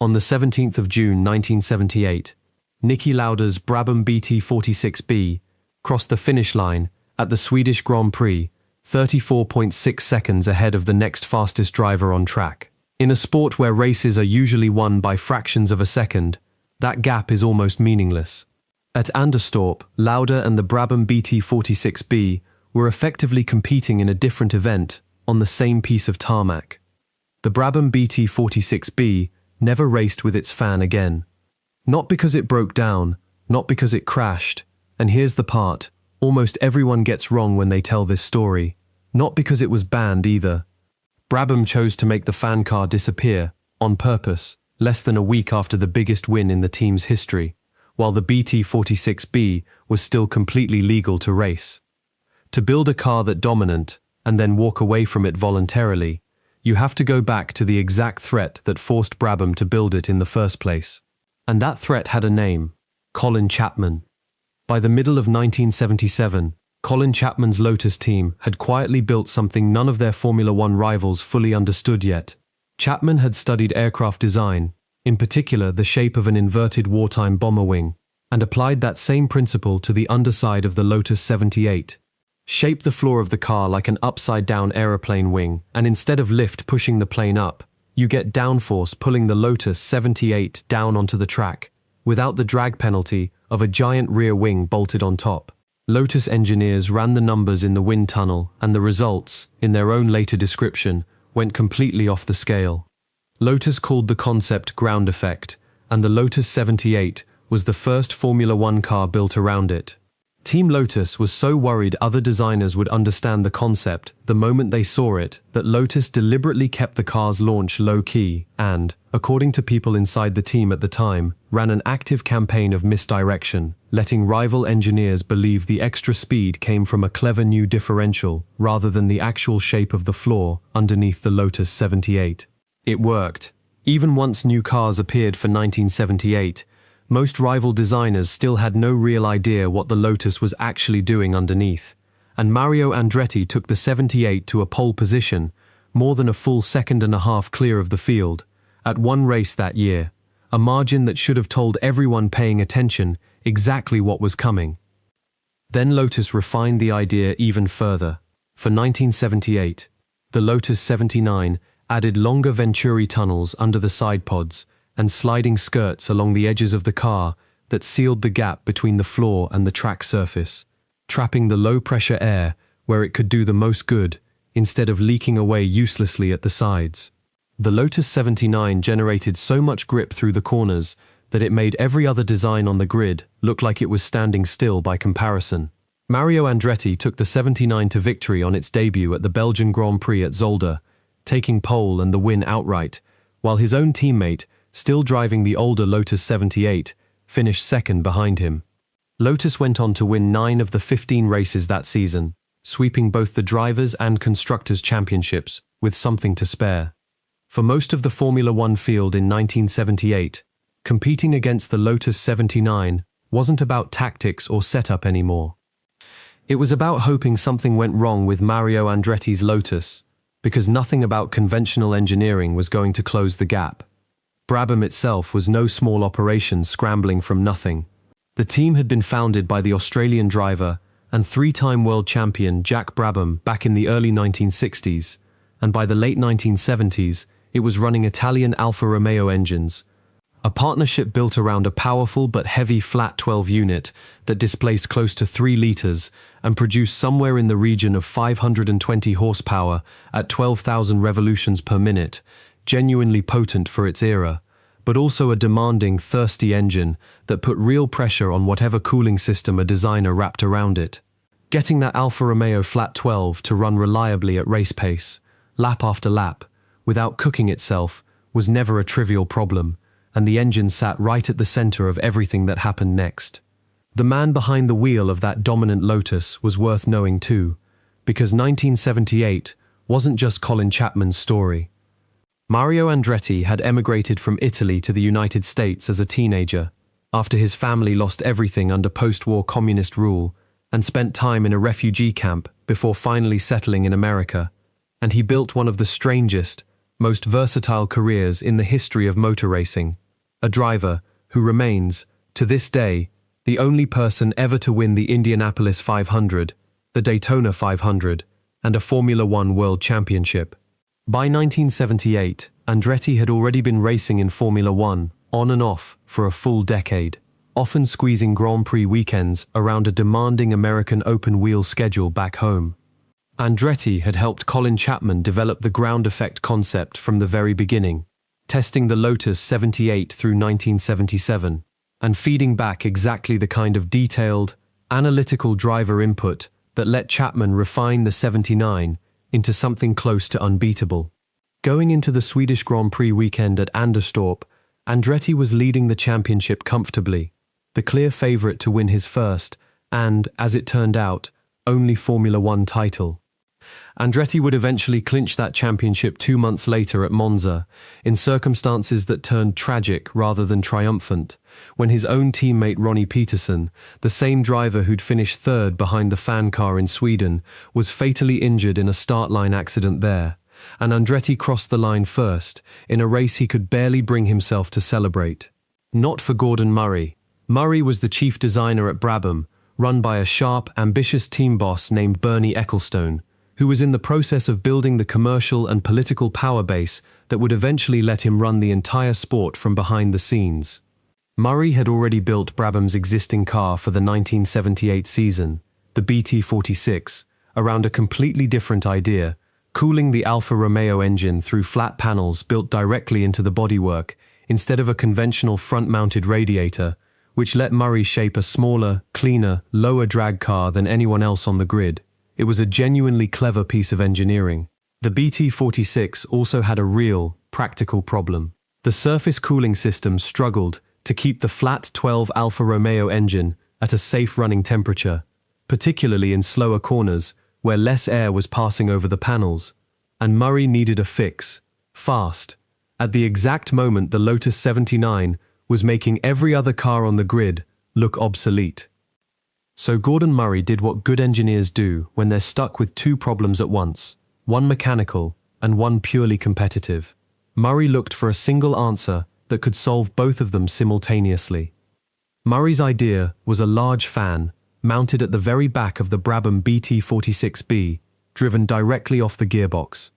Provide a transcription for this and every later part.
On the 17th of June 1978, Niki Lauda's Brabham BT46B crossed the finish line at the Swedish Grand Prix 34.6 seconds ahead of the next fastest driver on track. In a sport where races are usually won by fractions of a second, that gap is almost meaningless. At Anderstorp, Lauda and the Brabham BT46B were effectively competing in a different event on the same piece of tarmac. The Brabham BT46B never raced with its fan again. Not because it broke down, not because it crashed, and here's the part almost everyone gets wrong when they tell this story, not because it was banned either. Brabham chose to make the fan car disappear, on purpose, less than a week after the biggest win in the team's history, while the BT46B was still completely legal to race. To build a car that dominant, and then walk away from it voluntarily, you have to go back to the exact threat that forced Brabham to build it in the first place. And that threat had a name: Colin Chapman. By the middle of 1977, Colin Chapman's Lotus team had quietly built something none of their Formula One rivals fully understood yet. Chapman had studied aircraft design, in particular the shape of an inverted wartime bomber wing, and applied that same principle to the underside of the Lotus 78. Shape the floor of the car like an upside-down aeroplane wing, and instead of lift pushing the plane up, you get downforce pulling the Lotus 78 down onto the track, without the drag penalty of a giant rear wing bolted on top. Lotus engineers ran the numbers in the wind tunnel, and the results, in their own later description, went completely off the scale. Lotus called the concept ground effect, and the Lotus 78 was the first Formula One car built around it. Team Lotus was so worried other designers would understand the concept the moment they saw it that Lotus deliberately kept the car's launch low-key and, according to people inside the team at the time, ran an active campaign of misdirection, letting rival engineers believe the extra speed came from a clever new differential rather than the actual shape of the floor underneath the Lotus 78. It worked. Even once new cars appeared for 1978, most rival designers still had no real idea what the Lotus was actually doing underneath, and Mario Andretti took the 78 to a pole position, more than a full second and a half clear of the field, at one race that year, a margin that should have told everyone paying attention exactly what was coming. Then Lotus refined the idea even further. For 1978, the Lotus 79 added longer Venturi tunnels under the side pods and sliding skirts along the edges of the car that sealed the gap between the floor and the track surface, trapping the low-pressure air where it could do the most good instead of leaking away uselessly at the sides. The Lotus 79 generated so much grip through the corners that it made every other design on the grid look like it was standing still by comparison. Mario Andretti took the 79 to victory on its debut at the Belgian Grand Prix at Zolder, taking pole and the win outright, while his own teammate, still driving the older Lotus 78, finished second behind him. Lotus went on to win 9 of the 15 races that season, sweeping both the Drivers' and Constructors' Championships with something to spare. For most of the Formula One field in 1978, competing against the Lotus 79 wasn't about tactics or setup anymore. It was about hoping something went wrong with Mario Andretti's Lotus, because nothing about conventional engineering was going to close the gap. Brabham itself was no small operation scrambling from nothing. The team had been founded by the Australian driver and 3-time world champion Jack Brabham back in the early 1960s, and by the late 1970s, it was running Italian Alfa Romeo engines, a partnership built around a powerful but heavy flat 12 unit that displaced close to 3 litres and produced somewhere in the region of 520 horsepower at 12,000 revolutions per minute, genuinely potent for its era, but also a demanding, thirsty engine that put real pressure on whatever cooling system a designer wrapped around it. Getting that Alfa Romeo Flat 12 to run reliably at race pace, lap after lap, without cooking itself, was never a trivial problem, and the engine sat right at the center of everything that happened next. The man behind the wheel of that dominant Lotus was worth knowing too, because 1978 wasn't just Colin Chapman's story. Mario Andretti had emigrated from Italy to the United States as a teenager, after his family lost everything under post-war communist rule, and spent time in a refugee camp before finally settling in America, and he built one of the strangest, most versatile careers in the history of motor racing. A driver who remains, to this day, the only person ever to win the Indianapolis 500, the Daytona 500, and a Formula One World Championship. By 1978, Andretti had already been racing in Formula One, on and off, for a full decade, often squeezing Grand Prix weekends around a demanding American open-wheel schedule back home. Andretti had helped Colin Chapman develop the ground effect concept from the very beginning, testing the Lotus 78 through 1977, and feeding back exactly the kind of detailed, analytical driver input that let Chapman refine the 79 into something close to unbeatable. Going into the Swedish Grand Prix weekend at Anderstorp, Andretti was leading the championship comfortably, the clear favourite to win his first, and, as it turned out, only Formula One title. Andretti would eventually clinch that championship 2 months later at Monza, in circumstances that turned tragic rather than triumphant, when his own teammate Ronnie Peterson, the same driver who'd finished third behind the fan car in Sweden, was fatally injured in a start-line accident there, and Andretti crossed the line first, in a race he could barely bring himself to celebrate. Not for Gordon Murray. Murray was the chief designer at Brabham, run by a sharp, ambitious team boss named Bernie Ecclestone, who was in the process of building the commercial and political power base that would eventually let him run the entire sport from behind the scenes. Murray had already built Brabham's existing car for the 1978 season, the BT46, around a completely different idea, cooling the Alfa Romeo engine through flat panels built directly into the bodywork instead of a conventional front-mounted radiator, which let Murray shape a smaller, cleaner, lower-drag car than anyone else on the grid. It was a genuinely clever piece of engineering. The BT46 also had a real, practical problem. The surface cooling system struggled to keep the flat 12 Alfa Romeo engine at a safe running temperature, particularly in slower corners where less air was passing over the panels, and Murray needed a fix, fast, at the exact moment the Lotus 79 was making every other car on the grid look obsolete. So Gordon Murray did what good engineers do when they're stuck with two problems at once, one mechanical and one purely competitive. Murray looked for a single answer that could solve both of them simultaneously. Murray's idea was a large fan mounted at the very back of the Brabham BT46B, driven directly off the gearbox.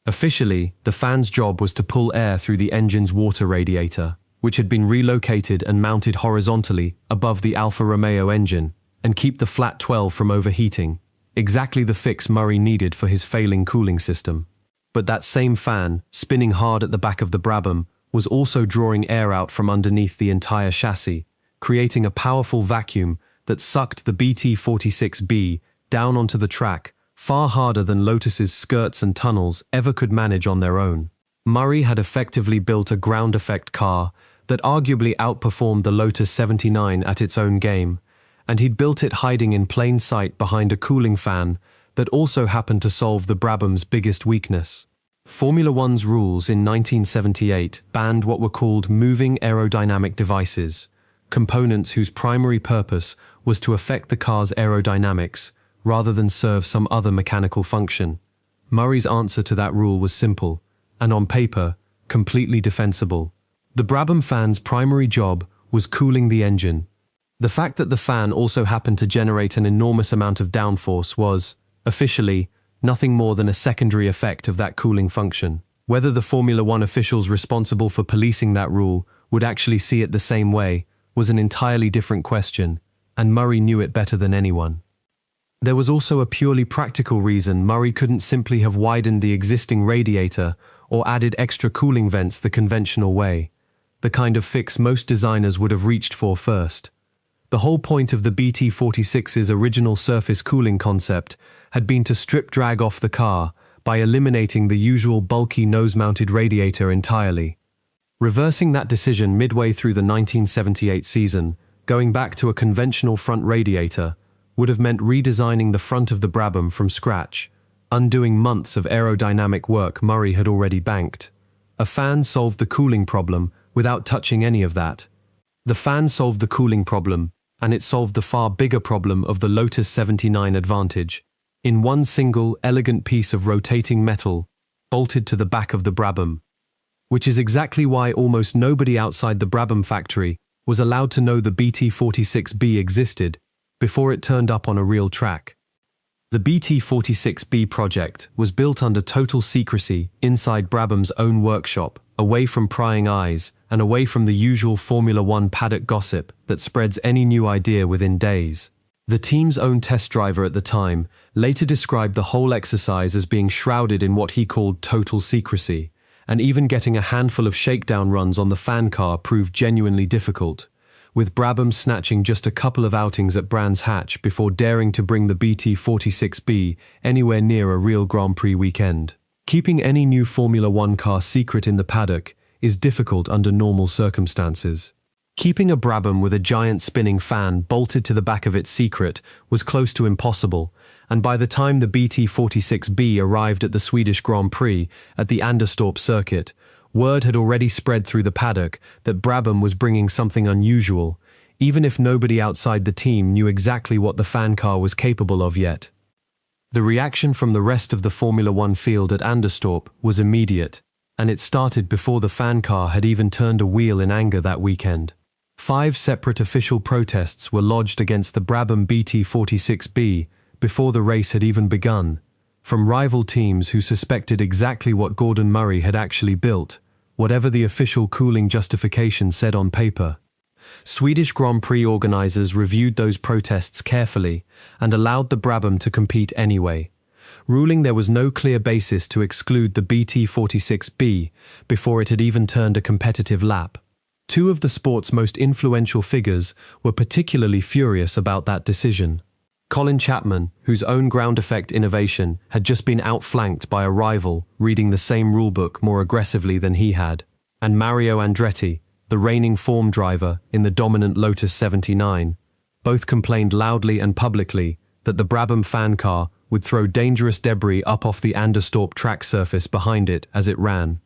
Officially, the fan's job was to pull air through the engine's water radiator, which had been relocated and mounted horizontally above the Alfa Romeo engine, and keep the flat 12 from overheating, exactly the fix Murray needed for his failing cooling system. But that same fan, spinning hard at the back of the Brabham, was also drawing air out from underneath the entire chassis, creating a powerful vacuum that sucked the BT46B down onto the track far harder than Lotus's skirts and tunnels ever could manage on their own. Murray had effectively built a ground effect car that arguably outperformed the Lotus 79 at its own game, and he'd built it hiding in plain sight behind a cooling fan that also happened to solve the Brabham's biggest weakness. Formula One's rules in 1978 banned what were called moving aerodynamic devices, components whose primary purpose was to affect the car's aerodynamics rather than serve some other mechanical function. Murray's answer to that rule was simple, and on paper, completely defensible. The Brabham fan's primary job was cooling the engine. The fact that the fan also happened to generate an enormous amount of downforce was, officially, nothing more than a secondary effect of that cooling function. Whether the Formula One officials responsible for policing that rule would actually see it the same way was an entirely different question, and Murray knew it better than anyone. There was also a purely practical reason Murray couldn't simply have widened the existing radiator or added extra cooling vents the conventional way, the kind of fix most designers would have reached for first. The whole point of the BT46's original surface cooling concept had been to strip drag off the car by eliminating the usual bulky nose-mounted radiator entirely. Reversing that decision midway through the 1978 season, going back to a conventional front radiator, would have meant redesigning the front of the Brabham from scratch, undoing months of aerodynamic work Murray had already banked. A fan solved the cooling problem without touching any of that. The fan solved the cooling problem, and it solved the far bigger problem of the Lotus 79 advantage. In one single, elegant piece of rotating metal, bolted to the back of the Brabham, which is exactly why almost nobody outside the Brabham factory was allowed to know the BT-46B existed before it turned up on a real track. The BT-46B project was built under total secrecy inside Brabham's own workshop, away from prying eyes and away from the usual Formula One paddock gossip that spreads any new idea within days. The team's own test driver at the time later described the whole exercise as being shrouded in what he called total secrecy, and even getting a handful of shakedown runs on the fan car proved genuinely difficult, with Brabham snatching just a couple of outings at Brands Hatch before daring to bring the BT-46B anywhere near a real Grand Prix weekend. Keeping any new Formula One car secret in the paddock is difficult under normal circumstances. Keeping a Brabham with a giant spinning fan bolted to the back of it secret was close to impossible, and by the time the BT-46B arrived at the Swedish Grand Prix at the Anderstorp circuit, word had already spread through the paddock that Brabham was bringing something unusual, even if nobody outside the team knew exactly what the fan car was capable of yet. The reaction from the rest of the Formula One field at Anderstorp was immediate, and it started before the fan car had even turned a wheel in anger that weekend. 5 separate official protests were lodged against the Brabham BT-46B before the race had even begun, from rival teams who suspected exactly what Gordon Murray had actually built, whatever the official cooling justification said on paper. Swedish Grand Prix organizers reviewed those protests carefully and allowed the Brabham to compete anyway, ruling there was no clear basis to exclude the BT-46B before it had even turned a competitive lap. 2 of the sport's most influential figures were particularly furious about that decision. Colin Chapman, whose own ground effect innovation had just been outflanked by a rival reading the same rulebook more aggressively than he had, and Mario Andretti, the reigning form driver in the dominant Lotus 79, both complained loudly and publicly that the Brabham fan car would throw dangerous debris up off the Anderstorp track surface behind it as it ran.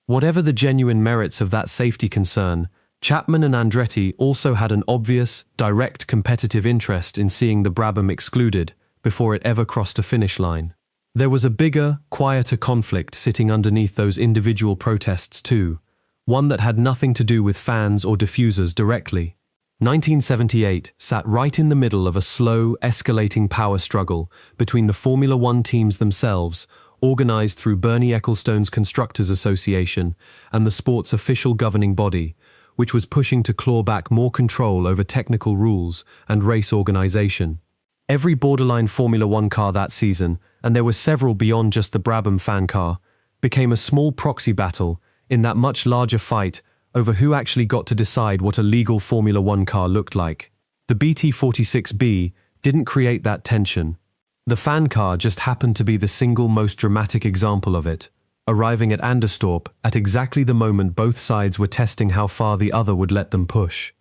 Whatever the genuine merits of that safety concern, Chapman and Andretti also had an obvious, direct competitive interest in seeing the Brabham excluded before it ever crossed a finish line. There was a bigger, quieter conflict sitting underneath those individual protests too, one that had nothing to do with fans or diffusers directly. 1978 sat right in the middle of a slow, escalating power struggle between the Formula One teams themselves, organized through Bernie Ecclestone's Constructors Association, and the sport's official governing body, which was pushing to claw back more control over technical rules and race organization. Every borderline Formula One car that season, and there were several beyond just the Brabham fan car, became a small proxy battle in that much larger fight over who actually got to decide what a legal Formula One car looked like. The BT-46B didn't create that tension. The fan car just happened to be the single most dramatic example of it, arriving at Anderstorp at exactly the moment both sides were testing how far the other would let them push.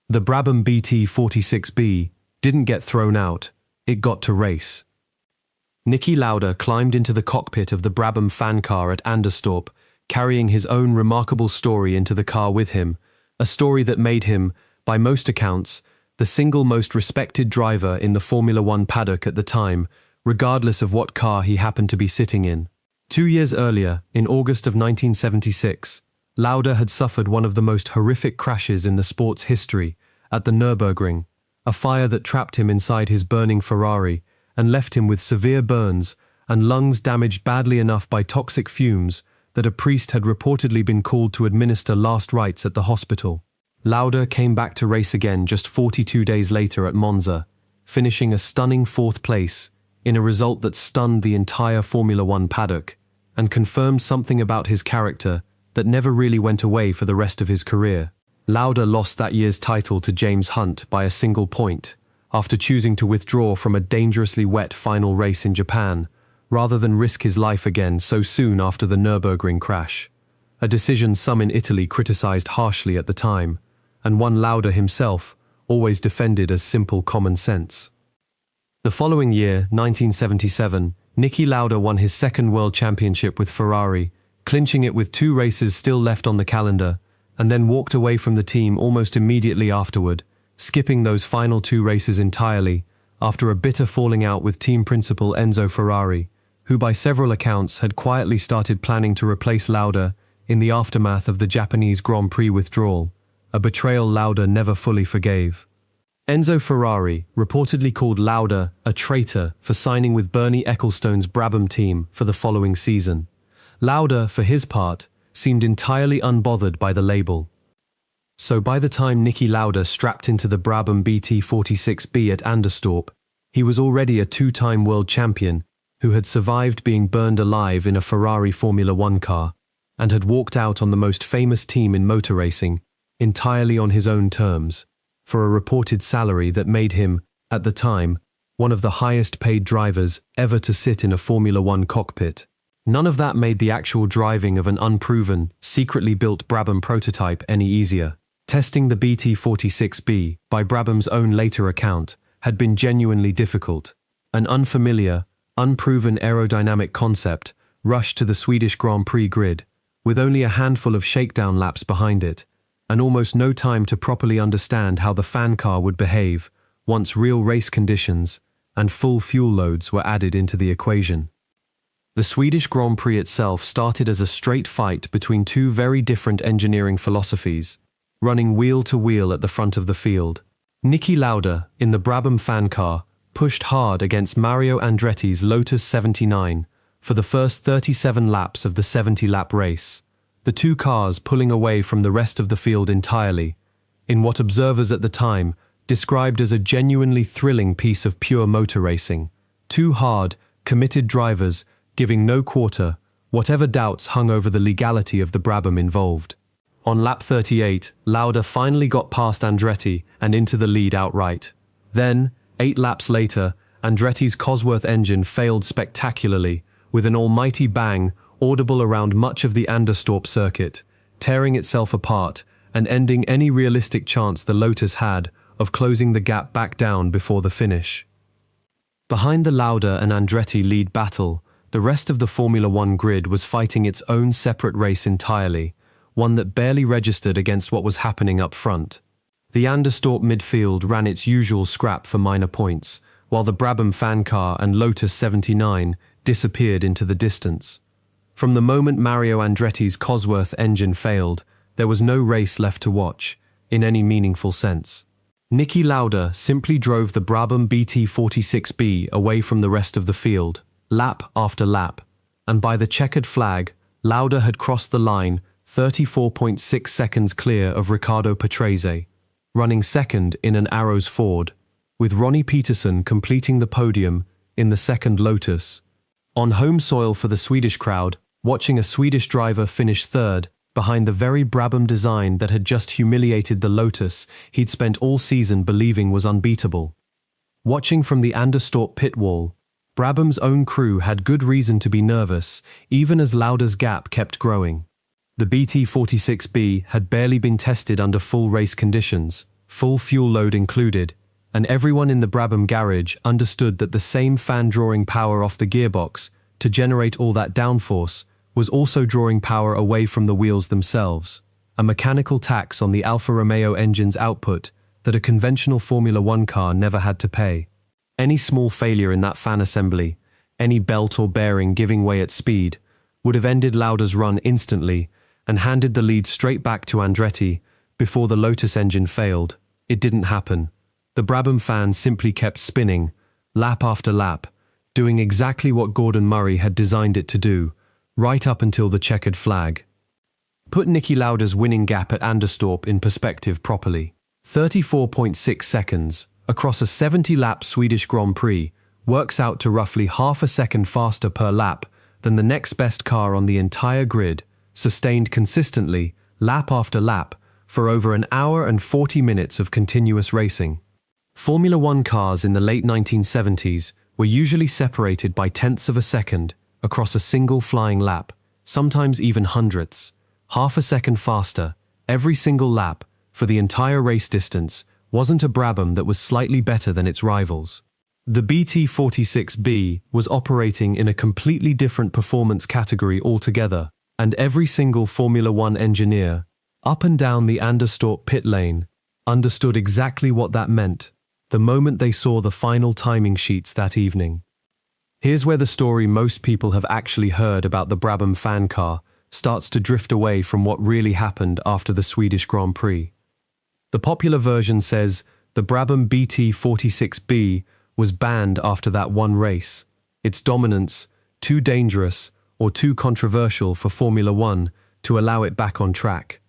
The Brabham BT-46B didn't get thrown out, it got to race. Niki Lauda climbed into the cockpit of the Brabham fan car at Anderstorp, carrying his own remarkable story into the car with him, a story that made him, by most accounts, the single most respected driver in the Formula One paddock at the time, regardless of what car he happened to be sitting in. 2 years earlier, in August of 1976, Lauda had suffered one of the most horrific crashes in the sport's history at the Nürburgring, a fire that trapped him inside his burning Ferrari and left him with severe burns and lungs damaged badly enough by toxic fumes that a priest had reportedly been called to administer last rites at the hospital. Lauda came back to race again just 42 days later at Monza, finishing a stunning 4th place in a result that stunned the entire Formula One paddock and confirmed something about his character that never really went away for the rest of his career. Lauda lost that year's title to James Hunt by a single point after choosing to withdraw from a dangerously wet final race in Japan, rather than risk his life again so soon after the Nürburgring crash, a decision some in Italy criticized harshly at the time, and one Lauda himself always defended as simple common sense. The following year, 1977, Niki Lauda won his 2nd World Championship with Ferrari, clinching it with 2 races still left on the calendar, and then walked away from the team almost immediately afterward, skipping those final 2 races entirely, after a bitter falling out with team principal Enzo Ferrari, who by several accounts had quietly started planning to replace Lauda in the aftermath of the Japanese Grand Prix withdrawal, a betrayal Lauda never fully forgave. Enzo Ferrari reportedly called Lauda a traitor for signing with Bernie Ecclestone's Brabham team for the following season. Lauda, for his part, seemed entirely unbothered by the label. So by the time Niki Lauda strapped into the Brabham BT46B at Anderstorp, he was already a two-time world champion who had survived being burned alive in a Ferrari Formula One car and had walked out on the most famous team in motor racing entirely on his own terms, for a reported salary that made him, at the time, one of the highest-paid drivers ever to sit in a Formula One cockpit. None of that made the actual driving of an unproven, secretly built Brabham prototype any easier. Testing the BT46B, by Brabham's own later account, had been genuinely difficult. An unfamiliar, unproven aerodynamic concept rushed to the Swedish Grand Prix grid, with only a handful of shakedown laps behind it, and almost no time to properly understand how the fan car would behave once real race conditions and full fuel loads were added into the equation. The Swedish Grand Prix itself started as a straight fight between two very different engineering philosophies, running wheel to wheel at the front of the field. Niki Lauda, in the Brabham fan car, pushed hard against Mario Andretti's Lotus 79 for the first 37 laps of the 70-lap race, the two cars pulling away from the rest of the field entirely, in what observers at the time described as a genuinely thrilling piece of pure motor racing. Two hard, committed drivers giving no quarter, whatever doubts hung over the legality of the Brabham involved. On lap 38, Lauda finally got past Andretti and into the lead outright. Then, 8 laps later, Andretti's Cosworth engine failed spectacularly, with an almighty bang audible around much of the Anderstorp circuit, tearing itself apart and ending any realistic chance the Lotus had of closing the gap back down before the finish. Behind the Lauda and Andretti lead battle, the rest of the Formula One grid was fighting its own separate race entirely, one that barely registered against what was happening up front. The Anderstorp midfield ran its usual scrap for minor points, while the Brabham fan car and Lotus 79 disappeared into the distance. From the moment Mario Andretti's Cosworth engine failed, there was no race left to watch, in any meaningful sense. Niki Lauda simply drove the Brabham BT46B away from the rest of the field, lap after lap, and by the checkered flag, Lauda had crossed the line 34.6 seconds clear of Riccardo Patrese, running second in an Arrows Ford, with Ronnie Peterson completing the podium in the second Lotus. On home soil for the Swedish crowd, watching a Swedish driver finish third behind the very Brabham design that had just humiliated the Lotus he'd spent all season believing was unbeatable. Watching from the Anderstorp pit wall, Brabham's own crew had good reason to be nervous, even as Lauda's gap kept growing. The BT46B had barely been tested under full race conditions, full fuel load included, and everyone in the Brabham garage understood that the same fan drawing power off the gearbox to generate all that downforce was also drawing power away from the wheels themselves, a mechanical tax on the Alfa Romeo engine's output that a conventional Formula One car never had to pay. Any small failure in that fan assembly, any belt or bearing giving way at speed, would have ended Lauda's run instantly and handed the lead straight back to Andretti before the Lotus engine failed. It didn't happen. The Brabham fan simply kept spinning, lap after lap, doing exactly what Gordon Murray had designed it to do, right up until the checkered flag. Put Niki Lauda's winning gap at Anderstorp in perspective properly. 34.6 seconds across a 70-lap Swedish Grand Prix works out to roughly half a second faster per lap than the next best car on the entire grid, sustained consistently, lap after lap, for over an hour and 40 minutes of continuous racing. Formula One cars in the late 1970s were usually separated by tenths of a second across a single flying lap, sometimes even hundredths, half a second faster, every single lap, for the entire race distance, wasn't a Brabham that was slightly better than its rivals. The BT46B was operating in a completely different performance category altogether, and every single Formula One engineer, up and down the Anderstorp pit lane, understood exactly what that meant the moment they saw the final timing sheets that evening. Here's where the story most people have actually heard about the Brabham fan car starts to drift away from what really happened after the Swedish Grand Prix. The popular version says the Brabham BT46B was banned after that one race, its dominance too dangerous or too controversial for Formula One to allow it back on track.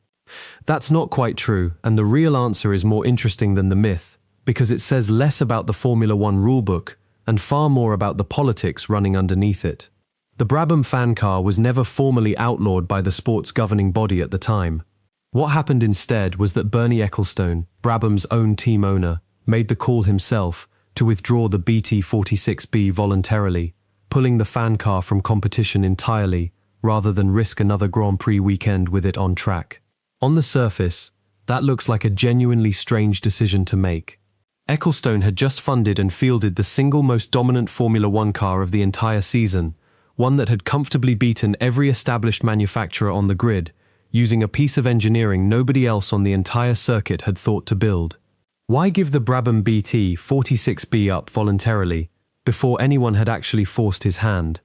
That's not quite true, and the real answer is more interesting than the myth, because it says less about the Formula One rulebook and far more about the politics running underneath it. The Brabham fan car was never formally outlawed by the sport's governing body at the time. What happened instead was that Bernie Ecclestone, Brabham's own team owner, made the call himself to withdraw the BT46B voluntarily, pulling the fan car from competition entirely rather than risk another Grand Prix weekend with it on track. On the surface, that looks like a genuinely strange decision to make. Ecclestone had just funded and fielded the single most dominant Formula One car of the entire season, one that had comfortably beaten every established manufacturer on the grid, using a piece of engineering nobody else on the entire circuit had thought to build. Why give the Brabham BT46B up voluntarily before anyone had actually forced his hand?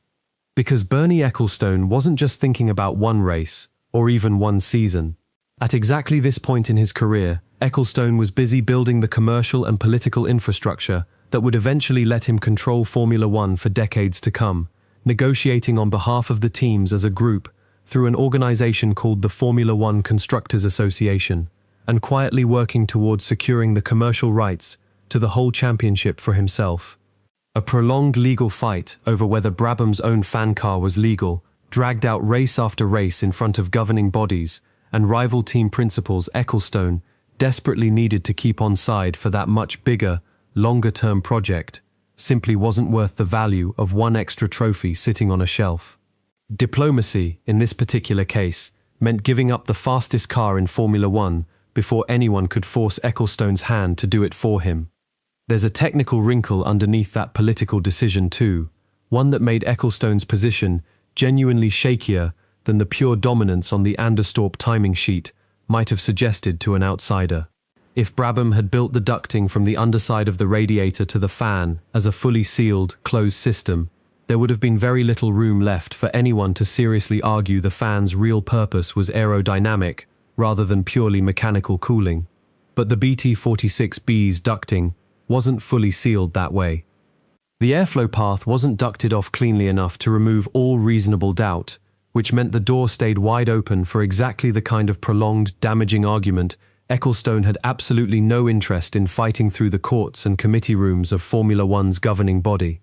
Because Bernie Ecclestone wasn't just thinking about one race, or even one season. At exactly this point in his career, Ecclestone was busy building the commercial and political infrastructure that would eventually let him control Formula One for decades to come, negotiating on behalf of the teams as a group through an organization called the Formula One Constructors Association, and quietly working towards securing the commercial rights to the whole championship for himself. A prolonged legal fight over whether Brabham's own fan car was legal dragged out race after race in front of governing bodies and rival team principals. Ecclestone desperately needed to keep on side for that much bigger, longer-term project simply wasn't worth the value of one extra trophy sitting on a shelf. Diplomacy, in this particular case, meant giving up the fastest car in Formula One before anyone could force Ecclestone's hand to do it for him. There's a technical wrinkle underneath that political decision too, one that made Ecclestone's position genuinely shakier than the pure dominance on the Anderstorp timing sheet might have suggested to an outsider. If Brabham had built the ducting from the underside of the radiator to the fan as a fully sealed, closed system, there would have been very little room left for anyone to seriously argue the fan's real purpose was aerodynamic rather than purely mechanical cooling. But the BT46B's ducting wasn't fully sealed that way. The airflow path wasn't ducted off cleanly enough to remove all reasonable doubt, which meant the door stayed wide open for exactly the kind of prolonged, damaging argument Ecclestone had absolutely no interest in fighting through the courts and committee rooms of Formula One's governing body.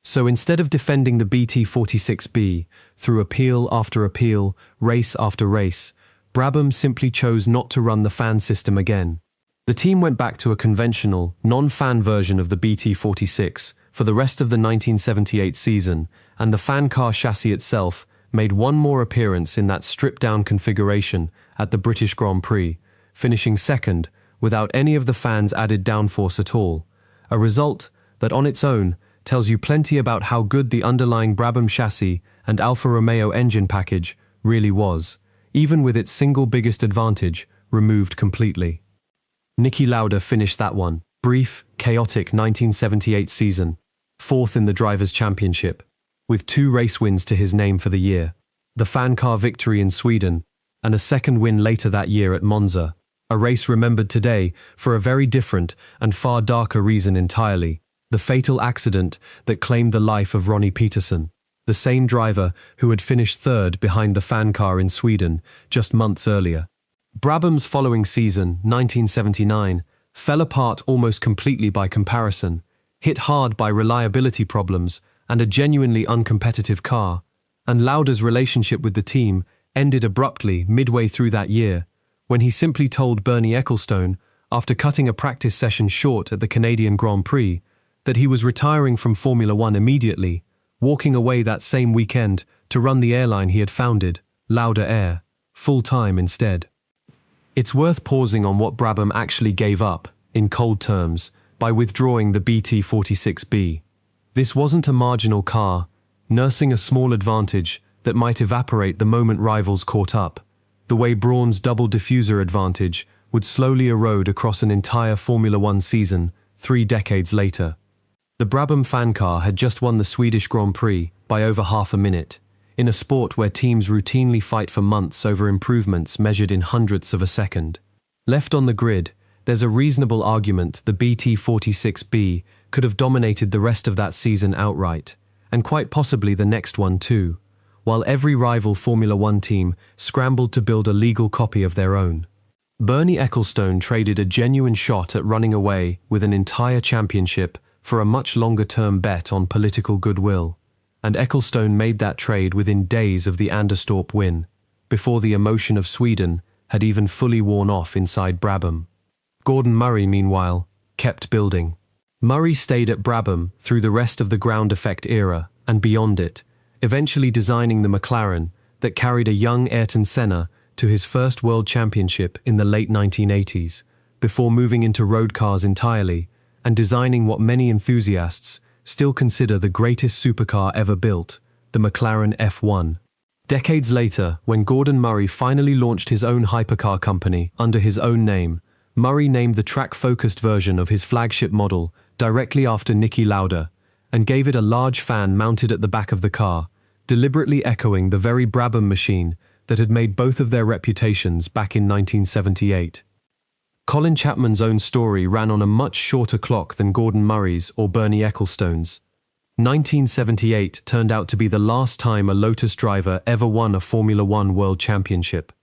So instead of defending the BT46B through appeal after appeal, race after race, Brabham simply chose not to run the fan system again. The team went back to a conventional, non-fan version of the BT46 for the rest of the 1978 season, and the fan car chassis itself made one more appearance in that stripped-down configuration at the British Grand Prix, finishing second without any of the fans' added downforce at all, a result that on its own tells you plenty about how good the underlying Brabham chassis and Alfa Romeo engine package really was, even with its single biggest advantage removed completely. Niki Lauda finished that one, brief, chaotic 1978 season, fourth in the Drivers' Championship, with 2 race wins to his name for the year, the fan car victory in Sweden, and a second win later that year at Monza, a race remembered today for a very different and far darker reason entirely, the fatal accident that claimed the life of Ronnie Peterson, the same driver who had finished third behind the fan car in Sweden just months earlier. Brabham's following season, 1979, fell apart almost completely by comparison, hit hard by reliability problems and a genuinely uncompetitive car, and Lauda's relationship with the team ended abruptly midway through that year, when he simply told Bernie Ecclestone, after cutting a practice session short at the Canadian Grand Prix, that he was retiring from Formula One immediately, walking away that same weekend to run the airline he had founded, Lauda Air, full-time instead. It's worth pausing on what Brabham actually gave up, in cold terms, by withdrawing the BT46B. This wasn't a marginal car, nursing a small advantage that might evaporate the moment rivals caught up, the way Brawn's double diffuser advantage would slowly erode across an entire Formula One season 3 decades later. The Brabham fan car had just won the Swedish Grand Prix by over half a minute, in a sport where teams routinely fight for months over improvements measured in hundredths of a second. Left on the grid, there's a reasonable argument the BT46B could have dominated the rest of that season outright, and quite possibly the next one too, while every rival Formula One team scrambled to build a legal copy of their own. Bernie Ecclestone traded a genuine shot at running away with an entire championship for a much longer-term bet on political goodwill, and Ecclestone made that trade within days of the Anderstorp win, before the emotion of Sweden had even fully worn off inside Brabham. Gordon Murray, meanwhile, kept building. Murray stayed at Brabham through the rest of the ground effect era and beyond it, eventually designing the McLaren that carried a young Ayrton Senna to his first world championship in the late 1980s, before moving into road cars entirely and designing what many enthusiasts still consider the greatest supercar ever built, the McLaren F1. Decades later, when Gordon Murray finally launched his own hypercar company under his own name, Murray named the track-focused version of his flagship model directly after Niki Lauda and gave it a large fan mounted at the back of the car, deliberately echoing the very Brabham machine that had made both of their reputations back in 1978. Colin Chapman's own story ran on a much shorter clock than Gordon Murray's or Bernie Ecclestone's. 1978 turned out to be the last time a Lotus driver ever won a Formula One World Championship.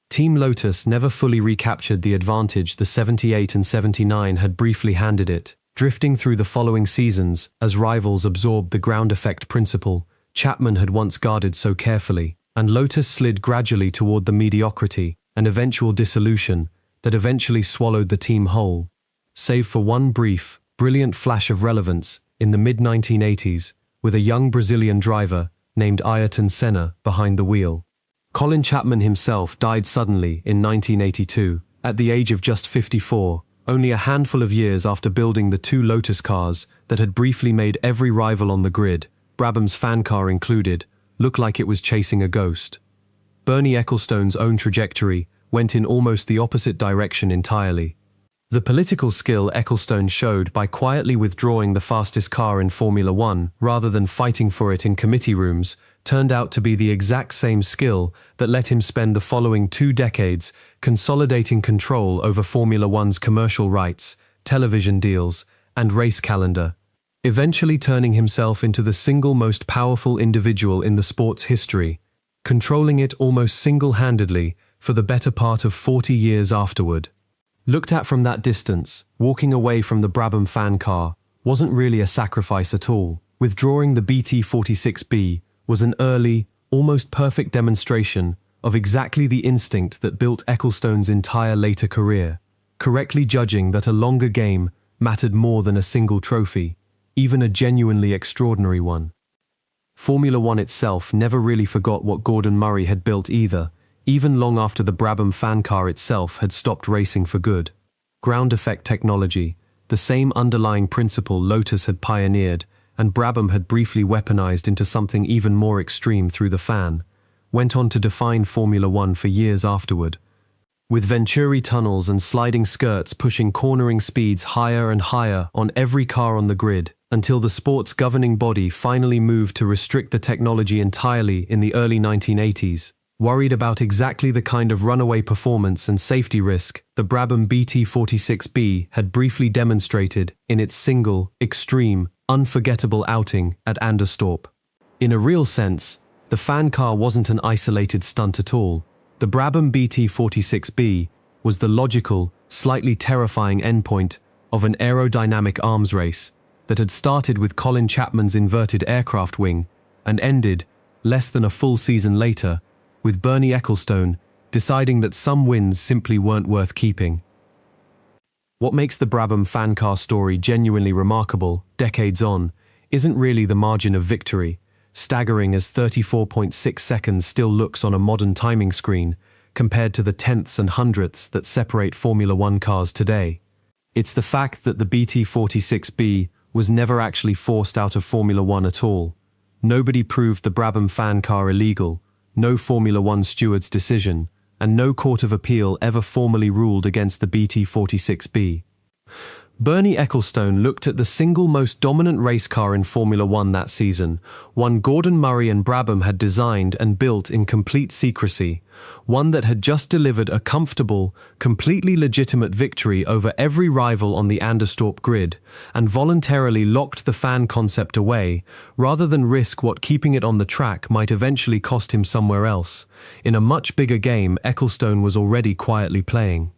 Team Lotus never fully recaptured the advantage the 78 and 79 had briefly handed it, drifting through the following seasons as rivals absorbed the ground effect principle Chapman had once guarded so carefully, and Lotus slid gradually toward the mediocrity and eventual dissolution that eventually swallowed the team whole, save for one brief, brilliant flash of relevance in the mid-1980s with a young Brazilian driver named Ayrton Senna behind the wheel. Colin Chapman himself died suddenly in 1982, at the age of just 54, only a handful of years after building the two Lotus cars that had briefly made every rival on the grid, Brabham's fan car included, look like it was chasing a ghost. Bernie Ecclestone's own trajectory went in almost the opposite direction entirely. The political skill Ecclestone showed by quietly withdrawing the fastest car in Formula One rather than fighting for it in committee rooms turned out to be the exact same skill that let him spend the following 2 decades consolidating control over Formula One's commercial rights, television deals, and race calendar, eventually turning himself into the single most powerful individual in the sport's history, controlling it almost single-handedly for the better part of 40 years afterward. Looked at from that distance, walking away from the Brabham fan car wasn't really a sacrifice at all. Withdrawing the BT46B was an early, almost perfect demonstration of exactly the instinct that built Ecclestone's entire later career, correctly judging that a longer game mattered more than a single trophy, even a genuinely extraordinary one. Formula One itself never really forgot what Gordon Murray had built either, even long after the Brabham fan car itself had stopped racing for good. Ground effect technology, the same underlying principle Lotus had pioneered and Brabham had briefly weaponized into something even more extreme through the fan, went on to define Formula One for years afterward, with Venturi tunnels and sliding skirts pushing cornering speeds higher and higher on every car on the grid, until the sport's governing body finally moved to restrict the technology entirely in the early 1980s, worried about exactly the kind of runaway performance and safety risk the Brabham BT46B had briefly demonstrated in its single, extreme, unforgettable outing at Anderstorp. In a real sense, the fan car wasn't an isolated stunt at all. The Brabham BT46B was the logical, slightly terrifying endpoint of an aerodynamic arms race that had started with Colin Chapman's inverted aircraft wing and ended, less than a full season later, with Bernie Ecclestone deciding that some wins simply weren't worth keeping. What makes the Brabham fan car story genuinely remarkable, decades on, isn't really the margin of victory, staggering as 34.6 seconds still looks on a modern timing screen compared to the tenths and hundredths that separate Formula One cars today. It's the fact that the BT46B was never actually forced out of Formula One at all. Nobody proved the Brabham fan car illegal, no Formula One steward's decision, and no court of appeal ever formally ruled against the BT46B. Bernie Ecclestone looked at the single most dominant race car in Formula One that season, one Gordon Murray and Brabham had designed and built in complete secrecy, one that had just delivered a comfortable, completely legitimate victory over every rival on the Anderstorp grid, and voluntarily locked the fan concept away, rather than risk what keeping it on the track might eventually cost him somewhere else. In a much bigger game Ecclestone was already quietly playing.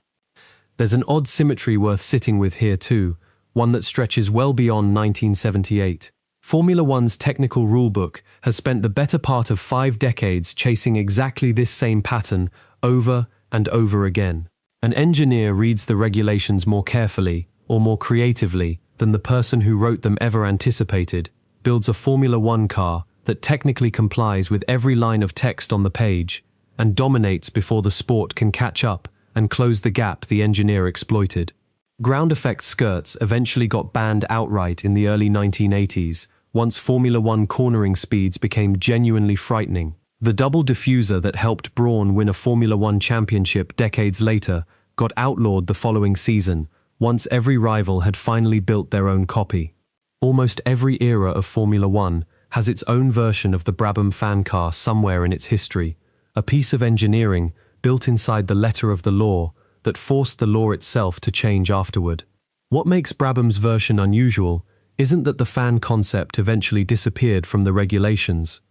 There's an odd symmetry worth sitting with here too, one that stretches well beyond 1978. Formula One's technical rulebook has spent the better part of 5 decades chasing exactly this same pattern over and over again. An engineer reads the regulations more carefully, or more creatively, than the person who wrote them ever anticipated, builds a Formula One car that technically complies with every line of text on the page, and dominates before the sport can catch up and close the gap the engineer exploited. Ground effect skirts eventually got banned outright in the early 1980s, once Formula One cornering speeds became genuinely frightening. The double diffuser that helped Brawn win a Formula One championship decades later got outlawed the following season, once every rival had finally built their own copy. Almost every era of Formula One has its own version of the Brabham fan car somewhere in its history, a piece of engineering built inside the letter of the law that forced the law itself to change afterward. What makes Brabham's version unusual isn't that the fan concept eventually disappeared from the regulations.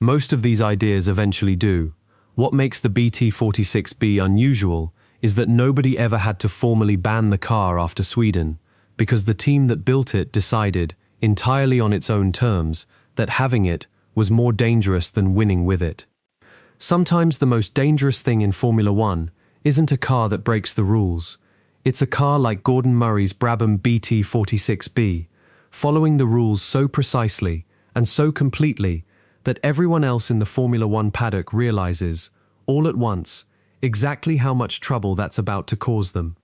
Most of these ideas eventually do. What makes the BT46B unusual is that nobody ever had to formally ban the car after Sweden, because the team that built it decided, entirely on its own terms, that having it was more dangerous than winning with it. Sometimes the most dangerous thing in Formula One isn't a car that breaks the rules. It's a car like Gordon Murray's Brabham BT46B, following the rules so precisely and so completely that everyone else in the Formula One paddock realizes, all at once, exactly how much trouble that's about to cause them.